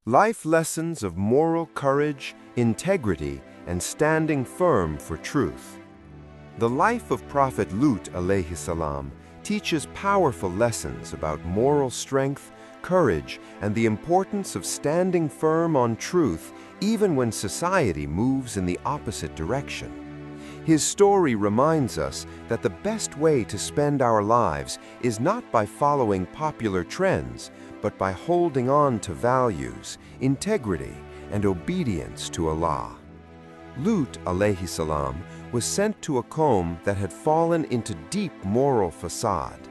Life lessons of moral courage, integrity, and standing firm for truth. The life of Prophet Lut alayhi salam teaches powerful lessons about moral strength, courage, and the importance of standing firm on truth even when society moves in the opposite direction. His story reminds us that the best way to spend our lives is not by following popular trends, but by holding on to values, integrity, and obedience to Allah. Lut alayhi salam was sent to a qawm that had fallen into deep moral facade.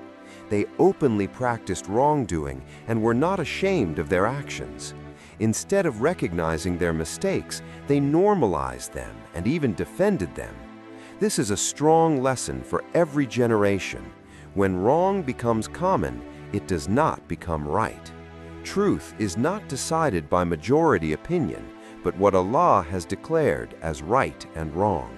They openly practiced wrongdoing and were not ashamed of their actions. Instead of recognizing their mistakes, they normalized them and even defended them. This is a strong lesson for every generation. When wrong becomes common, it does not become right. Truth is not decided by majority opinion, but what Allah has declared as right and wrong.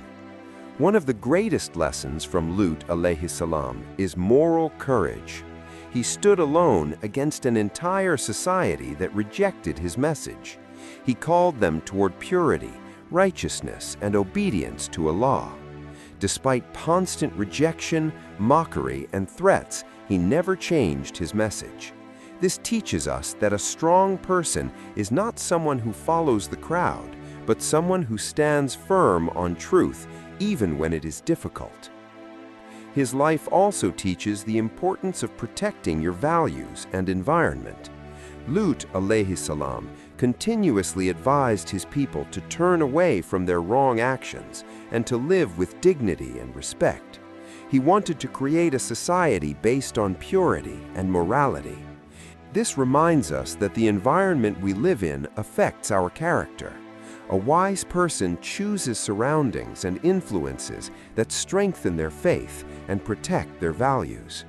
One of the greatest lessons from Lut alayhi salam is moral courage. He stood alone against an entire society that rejected his message. He called them toward purity, righteousness, and obedience to Allah. Despite constant rejection, mockery, and threats, he never changed his message. This teaches us that a strong person is not someone who follows the crowd, but someone who stands firm on truth even when it is difficult. His life also teaches the importance of protecting your values and environment. Lut alayhi salam continuously advised his people to turn away from their wrong actions and to live with dignity and respect. He wanted to create a society based on purity and morality. This reminds us that the environment we live in affects our character. A wise person chooses surroundings and influences that strengthen their faith and protect their values.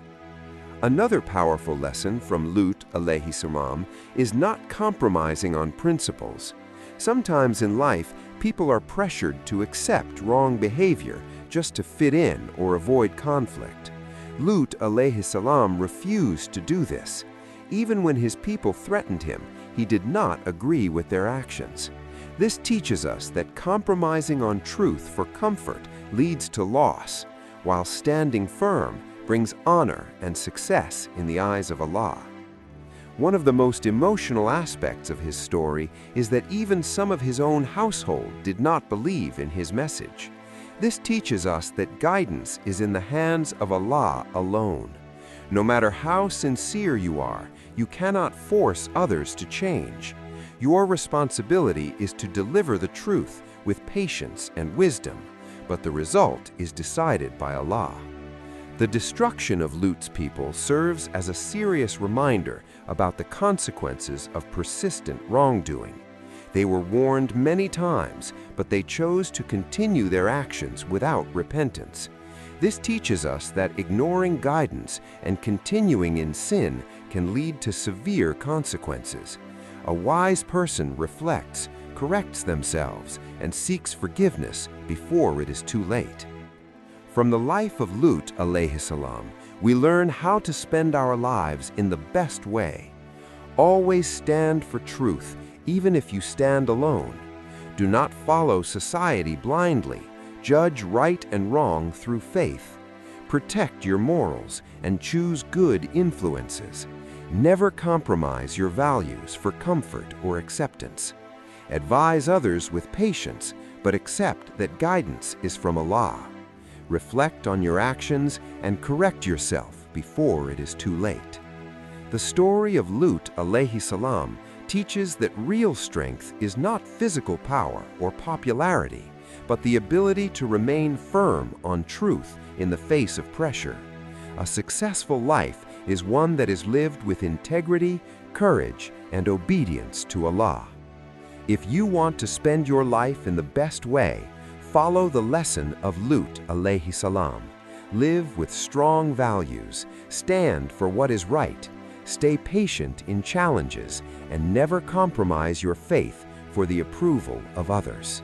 Another powerful lesson from Lut alayhi salam is not compromising on principles. Sometimes in life, people are pressured to accept wrong behavior just to fit in or avoid conflict. Lut alayhi salam refused to do this. Even when his people threatened him, he did not agree with their actions. This teaches us that compromising on truth for comfort leads to loss, while standing firm brings honor and success in the eyes of Allah. One of the most emotional aspects of his story is that even some of his own household did not believe in his message. This teaches us that guidance is in the hands of Allah alone. No matter how sincere you are, you cannot force others to change. Your responsibility is to deliver the truth with patience and wisdom, but the result is decided by Allah. The destruction of Lut's people serves as a serious reminder about the consequences of persistent wrongdoing. They were warned many times, but they chose to continue their actions without repentance. This teaches us that ignoring guidance and continuing in sin can lead to severe consequences. A wise person reflects, corrects themselves, and seeks forgiveness before it is too late. From the life of Lut alayhi salam, we learn how to spend our lives in the best way. Always stand for truth, even if you stand alone. Do not follow society blindly. Judge right and wrong through faith. Protect your morals and choose good influences. Never compromise your values for comfort or acceptance. Advise others with patience, but accept that guidance is from Allah. Reflect on your actions and correct yourself before it is too late. The story of Lut alayhi salam teaches that real strength is not physical power or popularity, but the ability to remain firm on truth in the face of pressure. A successful life is one that is lived with integrity, courage, and obedience to Allah. If you want to spend your life in the best way, follow the lesson of Lut alayhi salam. Live with strong values, stand for what is right, stay patient in challenges, and never compromise your faith for the approval of others.